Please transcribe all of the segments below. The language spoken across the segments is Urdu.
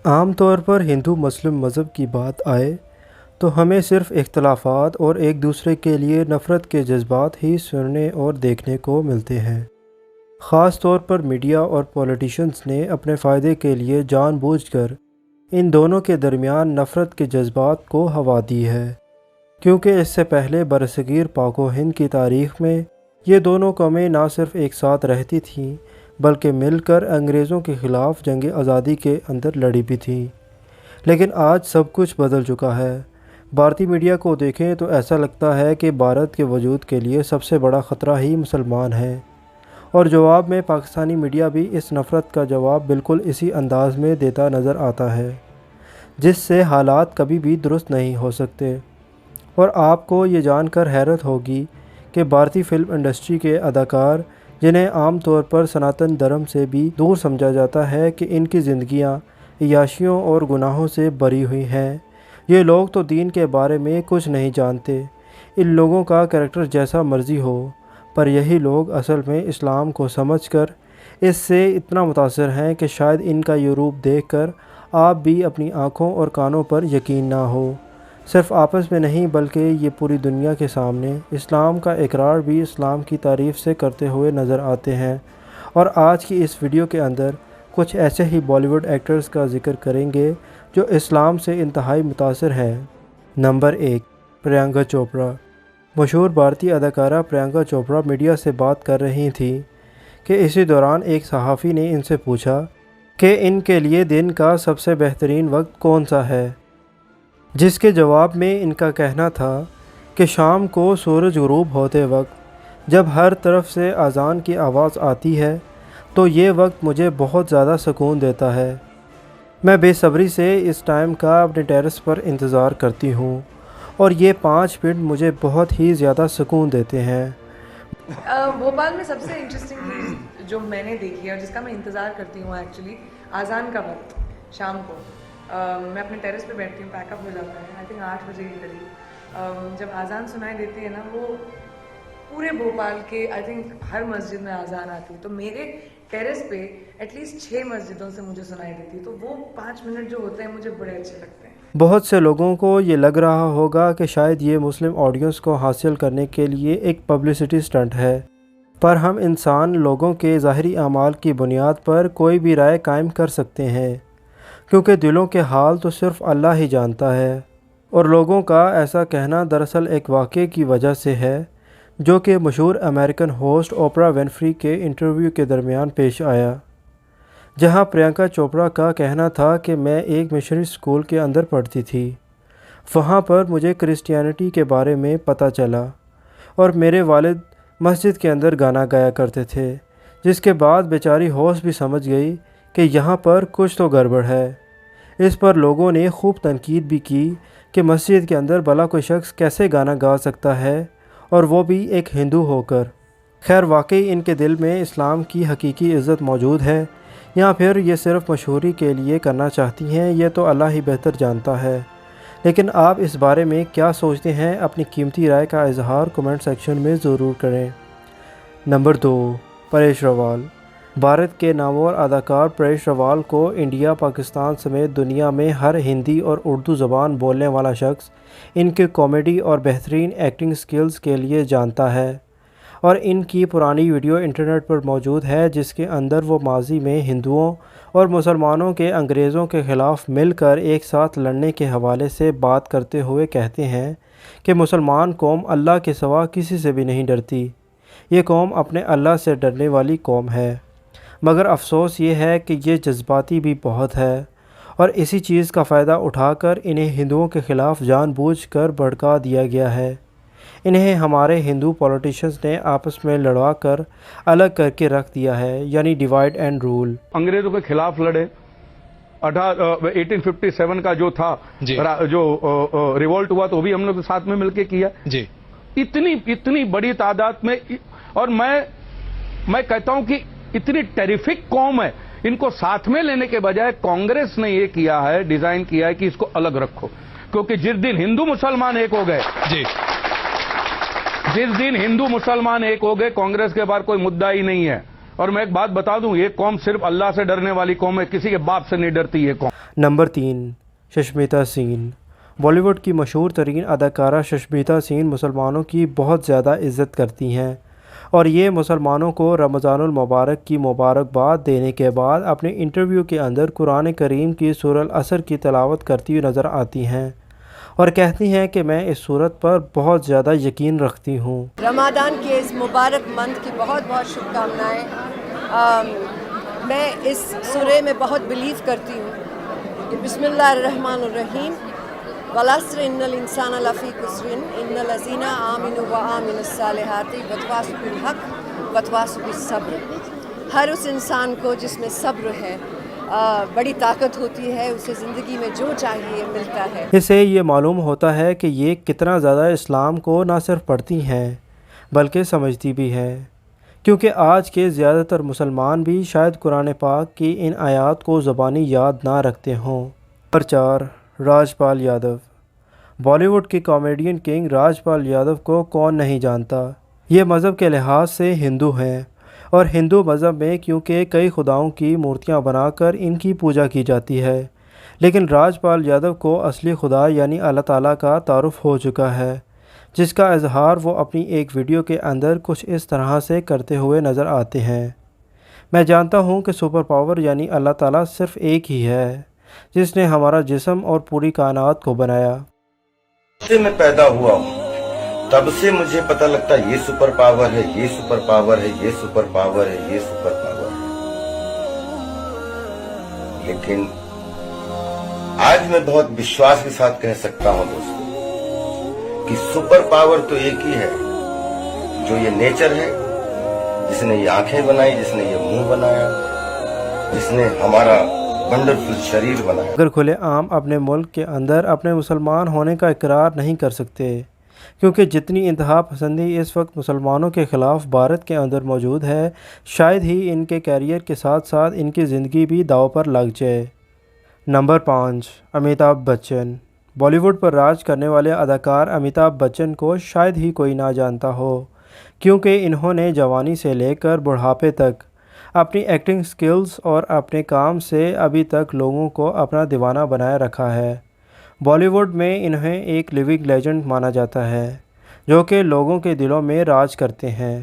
عام طور پر ہندو مسلم مذہب کی بات آئے تو ہمیں صرف اختلافات اور ایک دوسرے کے لیے نفرت کے جذبات ہی سننے اور دیکھنے کو ملتے ہیں۔ خاص طور پر میڈیا اور پولیٹیشنز نے اپنے فائدے کے لیے جان بوجھ کر ان دونوں کے درمیان نفرت کے جذبات کو ہوا دی ہے، کیونکہ اس سے پہلے برصغیر پاک و ہند کی تاریخ میں یہ دونوں قومیں نہ صرف ایک ساتھ رہتی تھیں بلکہ مل کر انگریزوں کے خلاف جنگ آزادی کے اندر لڑی بھی تھیں۔ لیکن آج سب کچھ بدل چکا ہے۔ بھارتی میڈیا کو دیکھیں تو ایسا لگتا ہے کہ بھارت کے وجود کے لیے سب سے بڑا خطرہ ہی مسلمان ہیں، اور جواب میں پاکستانی میڈیا بھی اس نفرت کا جواب بالکل اسی انداز میں دیتا نظر آتا ہے، جس سے حالات کبھی بھی درست نہیں ہو سکتے۔ اور آپ کو یہ جان کر حیرت ہوگی کہ بھارتی فلم انڈسٹری کے اداکار، جنہیں عام طور پر سناتن دھرم سے بھی دور سمجھا جاتا ہے کہ ان کی زندگیاں عیاشیوں اور گناہوں سے بھری ہوئی ہیں، یہ لوگ تو دین کے بارے میں کچھ نہیں جانتے، ان لوگوں کا کریکٹر جیسا مرضی ہو، پر یہی لوگ اصل میں اسلام کو سمجھ کر اس سے اتنا متاثر ہیں کہ شاید ان کا یہ روپ دیکھ کر آپ بھی اپنی آنکھوں اور کانوں پر یقین نہ ہو۔ صرف آپس میں نہیں بلکہ یہ پوری دنیا کے سامنے اسلام کا اقرار بھی اسلام کی تعریف سے کرتے ہوئے نظر آتے ہیں۔ اور آج کی اس ویڈیو کے اندر کچھ ایسے ہی بالی ووڈ ایکٹرز کا ذکر کریں گے جو اسلام سے انتہائی متاثر ہیں۔ نمبر 1، پریانکا چوپڑا۔ مشہور بھارتی اداکارہ پریانکا چوپڑا میڈیا سے بات کر رہی تھیں کہ اسی دوران ایک صحافی نے ان سے پوچھا کہ ان کے لیے دن کا سب سے بہترین وقت کون سا ہے، جس کے جواب میں ان کا کہنا تھا کہ شام کو سورج غروب ہوتے وقت جب ہر طرف سے اذان کی آواز آتی ہے تو یہ وقت مجھے بہت زیادہ سکون دیتا ہے، میں بے صبری سے اس ٹائم کا اپنے ٹیرس پر انتظار کرتی ہوں اور یہ 5 منٹ مجھے بہت ہی زیادہ سکون دیتے ہیں۔ بھوپال میں سب سے انٹرسٹنگ چیز جو میں نے دیکھی ہے اور جس کا میں انتظار کرتی ہوں ایکچولی، اذان کا وقت شام کو میں اپنے ٹیرس پہ بیٹھتی ہوں، پیک اپ ہو جاتا ہے آئی تھنک 8 بجے کے قریب، جب اذان سنائی دیتی ہے نا، وہ پورے بھوپال کے آئی تھنک ہر مسجد میں اذان آتی ہے، تو میرے ٹیرس پہ ایٹ لیسٹ 6 مسجدوں سے مجھے سنائی دیتی ہے، تو وہ 5 منٹ جو ہوتے ہیں مجھے بڑے اچھے لگتے ہیں۔ بہت سے لوگوں کو یہ لگ رہا ہوگا کہ شاید یہ مسلم آڈینس کو حاصل کرنے کے لیے ایک پبلسٹی سٹنٹ ہے، پر ہم انسان لوگوں کے ظاہری اعمال کی بنیاد پر کوئی بھی رائے قائم کر سکتے ہیں، کیونکہ دلوں کے حال تو صرف اللہ ہی جانتا ہے۔ اور لوگوں کا ایسا کہنا دراصل ایک واقعے کی وجہ سے ہے جو کہ مشہور امریکن ہوسٹ اوپرا ونفری کے انٹرویو کے درمیان پیش آیا، جہاں پریانکا چوپڑا کا کہنا تھا کہ میں ایک مشنری اسکول کے اندر پڑھتی تھی، وہاں پر مجھے کرسچینٹی کے بارے میں پتہ چلا اور میرے والد مسجد کے اندر گانا گایا کرتے تھے، جس کے بعد بیچاری ہوسٹ بھی سمجھ گئی کہ یہاں پر کچھ تو گڑبڑ ہے۔ اس پر لوگوں نے خوب تنقید بھی کی کہ مسجد کے اندر بھلا کوئی شخص کیسے گانا گا سکتا ہے، اور وہ بھی ایک ہندو ہو کر۔ خیر، واقعی ان کے دل میں اسلام کی حقیقی عزت موجود ہے یا پھر یہ صرف مشہوری کے لیے کرنا چاہتی ہیں، یہ تو اللہ ہی بہتر جانتا ہے۔ لیکن آپ اس بارے میں کیا سوچتے ہیں؟ اپنی قیمتی رائے کا اظہار کمنٹ سیکشن میں ضرور کریں۔ نمبر 2، پریش راول۔ بھارت کے نامور اداکار پریش راول کو انڈیا، پاکستان سمیت دنیا میں ہر ہندی اور اردو زبان بولنے والا شخص ان کے کامیڈی اور بہترین ایکٹنگ سکلز کے لیے جانتا ہے، اور ان کی پرانی ویڈیو انٹرنیٹ پر موجود ہے جس کے اندر وہ ماضی میں ہندوؤں اور مسلمانوں کے انگریزوں کے خلاف مل کر ایک ساتھ لڑنے کے حوالے سے بات کرتے ہوئے کہتے ہیں کہ مسلمان قوم اللہ کے سوا کسی سے بھی نہیں ڈرتی، یہ قوم اپنے اللہ سے ڈرنے والی قوم ہے۔ مگر افسوس یہ ہے کہ یہ جذباتی بھی بہت ہے، اور اسی چیز کا فائدہ اٹھا کر انہیں ہندوؤں کے خلاف جان بوجھ کر بھڑکا دیا گیا ہے۔ انہیں ہمارے ہندو پولیٹیشنز نے آپس میں لڑوا کر الگ کر کے رکھ دیا ہے، یعنی ڈیوائڈ اینڈ رول۔ انگریزوں کے خلاف لڑے، 1857 کا جو تھا جو ریولٹ ہوا تو وہ بھی ہم لوگ ساتھ میں مل کے کیا جی، اتنی بڑی تعداد میں۔ اور میں کہتا ہوں کہ اتنی ٹیریفک قوم ہے، ان کو ساتھ میں لینے کے بجائے کانگریس نے یہ کیا ہے، ڈیزائن کیا ہے کہ اس کو الگ رکھو، کیونکہ جس دن ہندو مسلمان ایک ہو گئے جی، جس دن ہندو مسلمان ایک ہو گئے، کانگریس کے بعد کوئی مدعا ہی نہیں ہے، اور میں ایک بات بتا دوں، یہ قوم صرف اللہ سے ڈرنے والی قوم ہے، کسی کے باپ سے نہیں ڈرتی یہ قوم۔ Number 3، ششمیتا scene. بالی ووڈ کی مشہور ترین اداکارہ ششمیتا سین مسلمانوں کی بہت زیادہ عزت کرتی ہیں، اور یہ مسلمانوں کو رمضان المبارک کی مبارکباد دینے کے بعد اپنے انٹرویو کے اندر قرآن کریم کی سورہ العصر کی تلاوت کرتی ہوئی نظر آتی ہیں اور کہتی ہیں کہ میں اس صورت پر بہت زیادہ یقین رکھتی ہوں۔ رمضان کے اس مبارک منتھ کی بہت بہت شبھ کامنائیں۔ میں اس سورہ میں بہت بلیو کرتی ہوں کہ بسم اللہ الرحمن الرحیم، والعصر ان الانسان لفی خسر ان الذین آمنوا وعملوا الصالحات وتواصوا بالحق وتواصوا بالصبر۔ ہر اس انسان کو جس میں صبر ہے بڑی طاقت ہوتی ہے، اسے زندگی میں جو چاہیے ملتا ہے۔ اس سے یہ معلوم ہوتا ہے کہ یہ کتنا زیادہ اسلام کو نہ صرف پڑھتی ہیں بلکہ سمجھتی بھی ہے، کیونکہ آج کے زیادہ تر مسلمان بھی شاید قرآن پاک کی ان آیات کو زبانی یاد نہ رکھتے ہوں۔ نمبر 4، راج پال یادو۔ بالی ووڈ کے کامیڈین کنگ راج پال یادو کو کون نہیں جانتا۔ یہ مذہب کے لحاظ سے ہندو ہیں، اور ہندو مذہب میں کیونکہ کئی خداؤں کی مورتیاں بنا کر ان کی پوجا کی جاتی ہے، لیکن راج پال یادو کو اصلی خدا یعنی اللہ تعالیٰ کا تعارف ہو چکا ہے، جس کا اظہار وہ اپنی ایک ویڈیو کے اندر کچھ اس طرح سے کرتے ہوئے نظر آتے ہیں۔ میں جانتا ہوں کہ سپر پاور یعنی اللہ تعالیٰ صرف ایک ہی ہے، جس نے ہمارا جسم اور پوری کائنات کو بنایا۔ سے میں پیدا ہوا ہوں، تب سے مجھے پتہ لگتا ہے یہ سپر پاور ہے، یہ سپر پاور ہے، یہ سپر پاور ہے، یہ سپر پاور ہے۔ لیکن آج میں بہت وشواس کے ساتھ کہہ سکتا ہوں دوستو کہ سپر پاور تو ایک ہی ہے، جو یہ نیچر ہے، جس نے یہ آنکھیں بنائی، جس نے یہ منہ بنایا، جس نے ہمارا ونڈرفل شریر بنایا۔ اگر کھلے عام اپنے ملک کے اندر اپنے مسلمان ہونے کا اقرار نہیں کر سکتے، کیونکہ جتنی انتہا پسندی اس وقت مسلمانوں کے خلاف بھارت کے اندر موجود ہے، شاید ہی ان کے کیریئر کے ساتھ ساتھ ان کی زندگی بھی داؤ پر لگ جائے۔ نمبر 5، امیتابھ بچن۔ بالی ووڈ پر راج کرنے والے اداکار امیتابھ بچن کو شاید ہی کوئی نہ جانتا ہو، کیونکہ انہوں نے جوانی سے لے کر بڑھاپے تک اپنی ایکٹنگ سکلز اور اپنے کام سے ابھی تک لوگوں کو اپنا دیوانہ بنائے رکھا ہے۔ بالی ووڈ میں انہیں ایک لیونگ لیجنڈ مانا جاتا ہے، جو کہ لوگوں کے دلوں میں راج کرتے ہیں،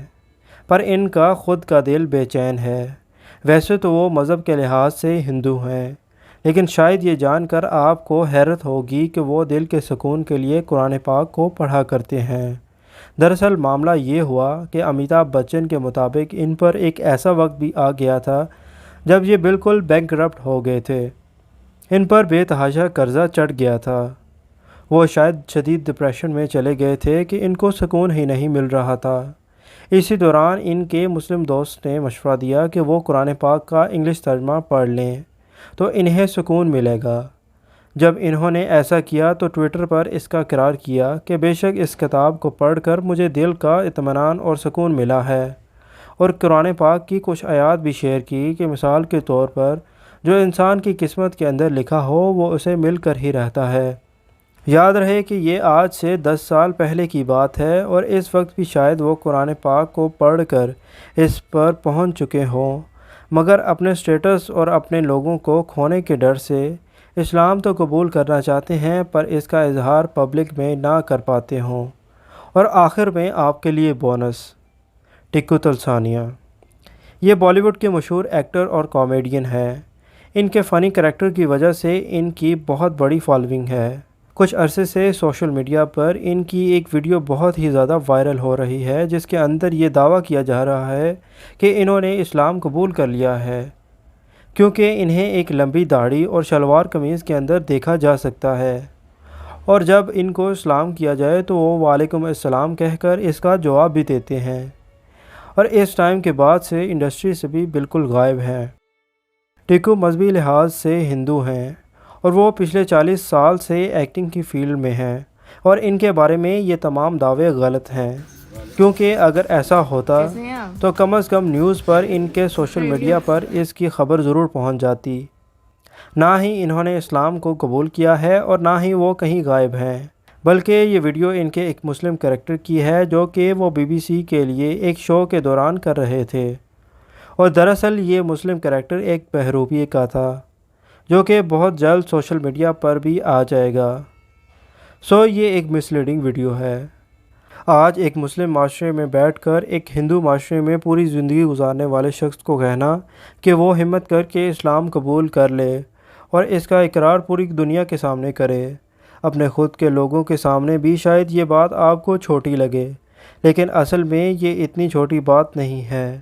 پر ان کا خود کا دل بے چین ہے۔ ویسے تو وہ مذہب کے لحاظ سے ہندو ہیں، لیکن شاید یہ جان کر آپ کو حیرت ہوگی کہ وہ دل کے سکون کے لیے قرآن پاک کو پڑھا کرتے ہیں۔ دراصل معاملہ یہ ہوا کہ امیتابھ بچن کے مطابق ان پر ایک ایسا وقت بھی آ گیا تھا جب یہ بالکل بینکرپٹ ہو گئے تھے، ان پر بے تحاشا قرضہ چڑھ گیا تھا۔ وہ شاید شدید ڈپریشن میں چلے گئے تھے کہ ان کو سکون ہی نہیں مل رہا تھا۔ اسی دوران ان کے مسلم دوست نے مشورہ دیا کہ وہ قرآن پاک کا انگلش ترجمہ پڑھ لیں تو انہیں سکون ملے گا۔ جب انہوں نے ایسا کیا تو ٹویٹر پر اس کا اقرار کیا کہ بے شک اس کتاب کو پڑھ کر مجھے دل کا اطمینان اور سکون ملا ہے، اور قرآن پاک کی کچھ آیات بھی شیئر کی کہ مثال کے طور پر جو انسان کی قسمت کے اندر لکھا ہو وہ اسے مل کر ہی رہتا ہے۔ یاد رہے کہ یہ آج سے 10 سال پہلے کی بات ہے، اور اس وقت بھی شاید وہ قرآن پاک کو پڑھ کر اس پر پہنچ چکے ہوں، مگر اپنے سٹیٹس اور اپنے لوگوں کو کھونے کے ڈر سے اسلام تو قبول کرنا چاہتے ہیں پر اس کا اظہار پبلک میں نہ کر پاتے ہوں۔ اور آخر میں آپ کے لیے بونس، ٹکو تلسانیہ۔ یہ بالی ووڈ کے مشہور ایکٹر اور کامیڈین ہیں۔ ان کے فنی کریکٹر کی وجہ سے ان کی بہت بڑی فالوئنگ ہے۔ کچھ عرصے سے سوشل میڈیا پر ان کی ایک ویڈیو بہت ہی زیادہ وائرل ہو رہی ہے، جس کے اندر یہ دعویٰ کیا جا رہا ہے کہ انہوں نے اسلام قبول کر لیا ہے، کیونکہ انہیں ایک لمبی داڑھی اور شلوار قمیض کے اندر دیکھا جا سکتا ہے، اور جب ان کو اسلام کیا جائے تو وہ وعلیکم السلام کہہ کر اس کا جواب بھی دیتے ہیں، اور اس ٹائم کے بعد سے انڈسٹری سے بھی بالکل غائب ہیں۔ ٹکو مذہبی لحاظ سے ہندو ہیں، اور وہ پچھلے 40 سال سے ایکٹنگ کی فیلڈ میں ہیں، اور ان کے بارے میں یہ تمام دعوے غلط ہیں، کیونکہ اگر ایسا ہوتا تو کم از کم نیوز پر ان کے سوشل میڈیا پر اس کی خبر ضرور پہنچ جاتی۔ نہ ہی انہوں نے اسلام کو قبول کیا ہے اور نہ ہی وہ کہیں غائب ہیں، بلکہ یہ ویڈیو ان کے ایک مسلم کریکٹر کی ہے جو کہ وہ BBC کے لیے ایک شو کے دوران کر رہے تھے، اور دراصل یہ مسلم کریکٹر ایک بہروپیے کا تھا جو کہ بہت جلد سوشل میڈیا پر بھی آ جائے گا۔ یہ ایک مسلیڈنگ ویڈیو ہے۔ آج ایک مسلم معاشرے میں بیٹھ کر ایک ہندو معاشرے میں پوری زندگی گزارنے والے شخص کو کہنا کہ وہ ہمت کر کے اسلام قبول کر لے اور اس کا اقرار پوری دنیا کے سامنے کرے، اپنے خود کے لوگوں کے سامنے بھی شاید یہ بات آپ کو چھوٹی لگے، لیکن اصل میں یہ اتنی چھوٹی بات نہیں ہے۔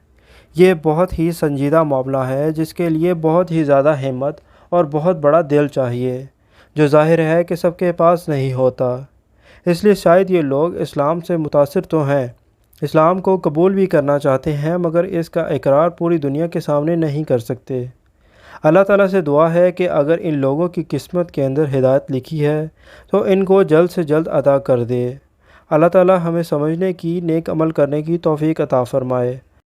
یہ بہت ہی سنجیدہ معاملہ ہے جس کے لیے بہت ہی زیادہ ہمت اور بہت بڑا دل چاہیے، جو ظاہر ہے کہ سب کے پاس نہیں ہوتا۔ اس لیے شاید یہ لوگ اسلام سے متاثر تو ہیں، اسلام کو قبول بھی کرنا چاہتے ہیں، مگر اس کا اقرار پوری دنیا کے سامنے نہیں کر سکتے۔ اللہ تعالیٰ سے دعا ہے کہ اگر ان لوگوں کی قسمت کے اندر ہدایت لکھی ہے تو ان کو جلد سے جلد عطا کر دے۔ اللہ تعالیٰ ہمیں سمجھنے کی، نیک عمل کرنے کی توفیق عطا فرمائے۔